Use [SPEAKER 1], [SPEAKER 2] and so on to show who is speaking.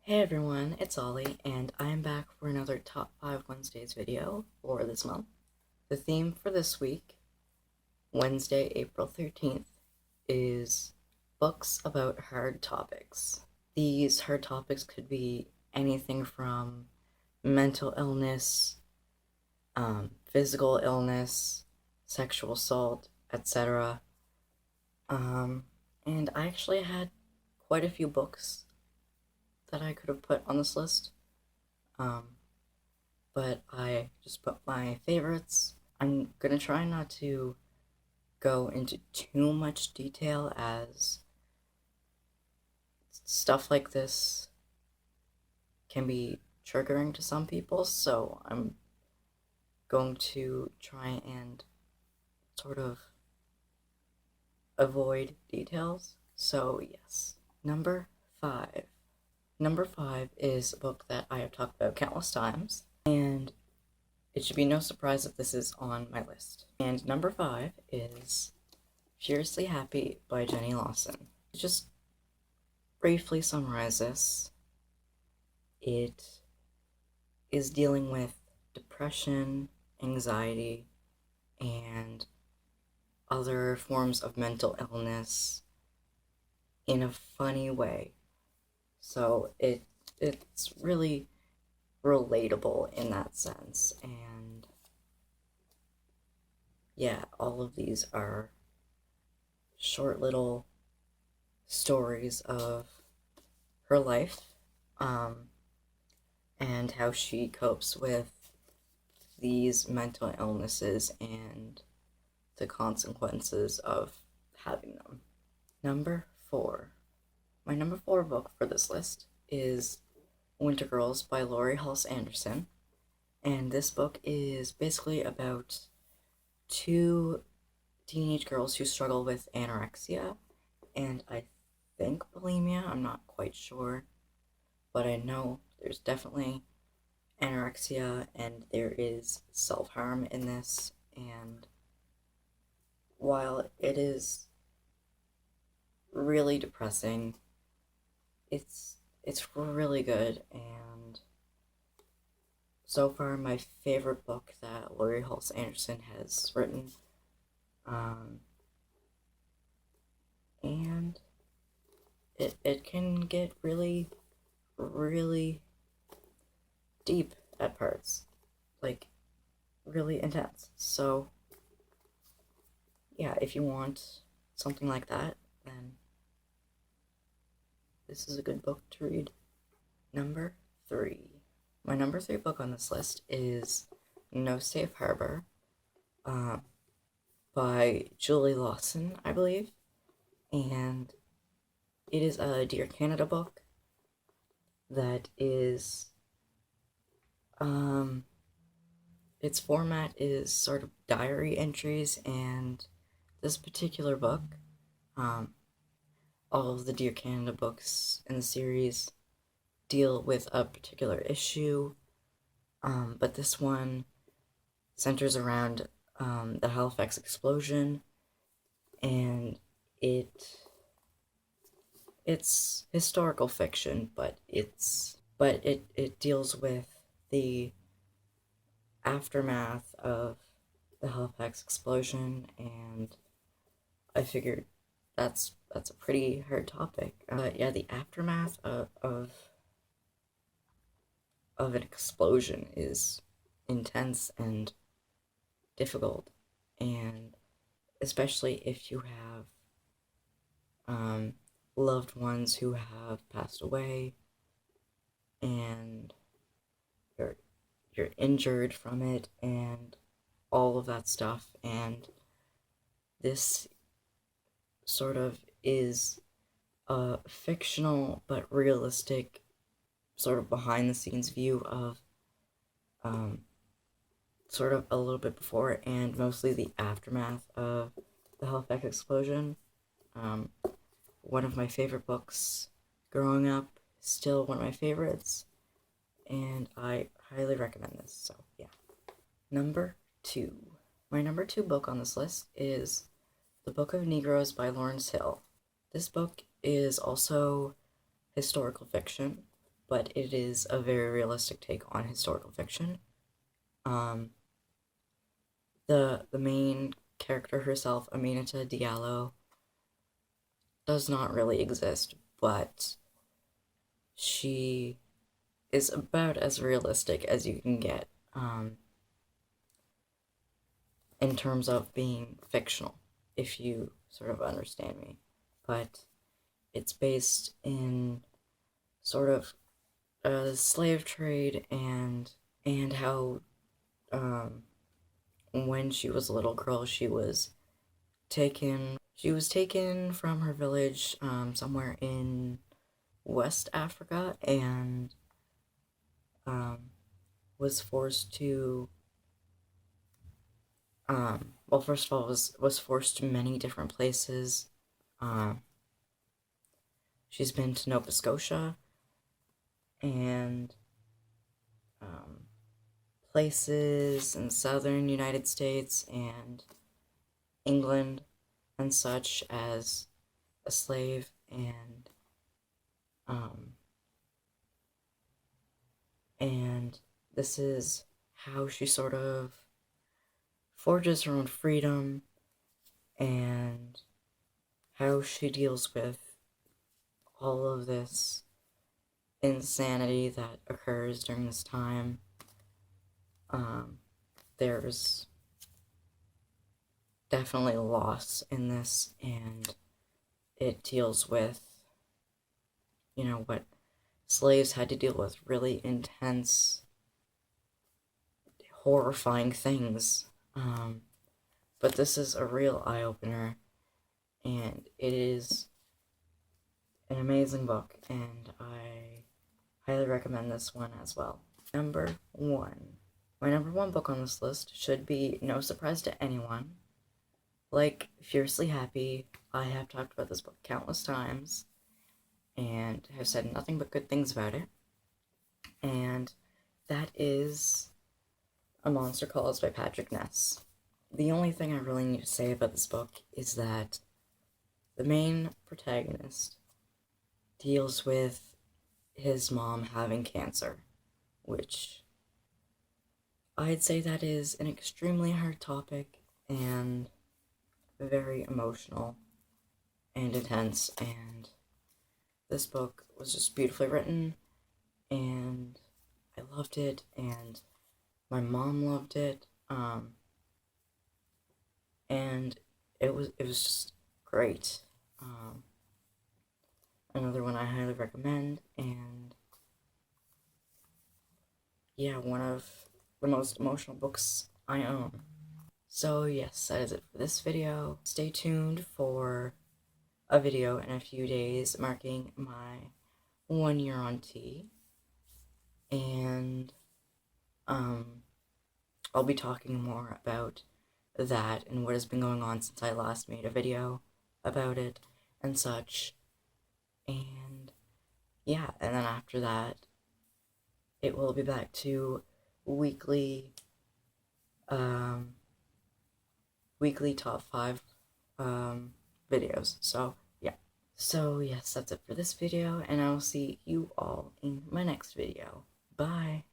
[SPEAKER 1] Hey everyone, it's Ollie, and I'm back for another Top 5 Wednesdays video for this month. The theme for this week, Wednesday, April 13th, is books about hard topics. These hard topics could be anything from mental illness, physical illness, sexual assault, etc. And I actually had quite a few books that I could have put on this list. Um, but I just put my favorites. I'm gonna try not to go into too much detail as stuff like this can be triggering to some people, so I'm going to try and sort of avoid details. So, yes. Number 5. Number 5 is a book that I have talked about countless times, and it should be no surprise that this is on my list. And number 5 is Furiously Happy by Jenny Lawson. To just briefly summarize this, it is dealing with depression, anxiety, and other forms of mental illness in a funny way. So it's really relatable in that sense, and yeah, all of these are short little stories of her life, and how she copes with these mental illnesses and the consequences of having them. Number 4. My number 4 book for this list is Winter Girls by Laurie Halse Anderson, and this book is basically about two teenage girls who struggle with anorexia and I think bulimia. I'm not quite sure, but I know there's definitely anorexia and there is self-harm in this. And while it is really depressing, it's really good, and so far my favorite book that Laurie Halse Anderson has written. And it can get really, really deep at parts, like really intense. So yeah, if you want something like that, then this is a good book to read. Number 3. My number 3 book on this list is No Safe Harbor, by Julie Lawson, I believe, and it is a Dear Canada book that is, its format is sort of diary entries, and this particular book, all of the Dear Canada books in the series deal with a particular issue, but this one centers around the Halifax explosion, and it's historical fiction, but it deals with the aftermath of the Halifax explosion, and I figured that's a pretty hard topic. But yeah, the aftermath of an explosion is intense and difficult, and especially if you have loved ones who have passed away and you're injured from it and all of that stuff. And this sort of is a fictional but realistic sort of behind the scenes view of sort of a little bit before and mostly the aftermath of the Halifax explosion. One of my favorite books growing up, still one of my favorites, and I highly recommend this. So yeah. Number 2. My number 2 book on this list is The Book of Negroes by Lawrence Hill. This book is also historical fiction, but it is a very realistic take on historical fiction. The main character herself, Aminata Diallo, does not really exist, but she is about as realistic as you can get, in terms of being fictional, if you sort of understand me. But it's based in sort of a slave trade and how when she was a little girl she was taken from her village somewhere in West Africa and was forced to well, first of all, was forced to many different places. She's been to Nova Scotia and places in southern United States and England and such as a slave, and this is how she sort of forges her own freedom and how she deals with all of this insanity that occurs during this time. There's definitely loss in this, and it deals with, what slaves had to deal with, really intense, horrifying things. But this is a real eye-opener, and it is an amazing book, and I highly recommend this one as well. Number 1. My number 1 book on this list should be no surprise to anyone. Like Fiercely Happy, I have talked about this book countless times, and have said nothing but good things about it. And that is A Monster Calls by Patrick Ness. The only thing I really need to say about this book is that the main protagonist deals with his mom having cancer, which I'd say that is an extremely hard topic and very emotional and intense, and this book was just beautifully written, and I loved it, and my mom loved it, and it was just great. Another one I highly recommend, and yeah, one of the most emotional books I own. So yes, that is it for this video. Stay tuned for a video in a few days marking my 1 year on tea, and I'll be talking more about that and what has been going on since I last made a video about it and such. And yeah, and then after that, it will be back to weekly top 5 videos. So yeah. So yes, that's it for this video, and I will see you all in my next video. Bye.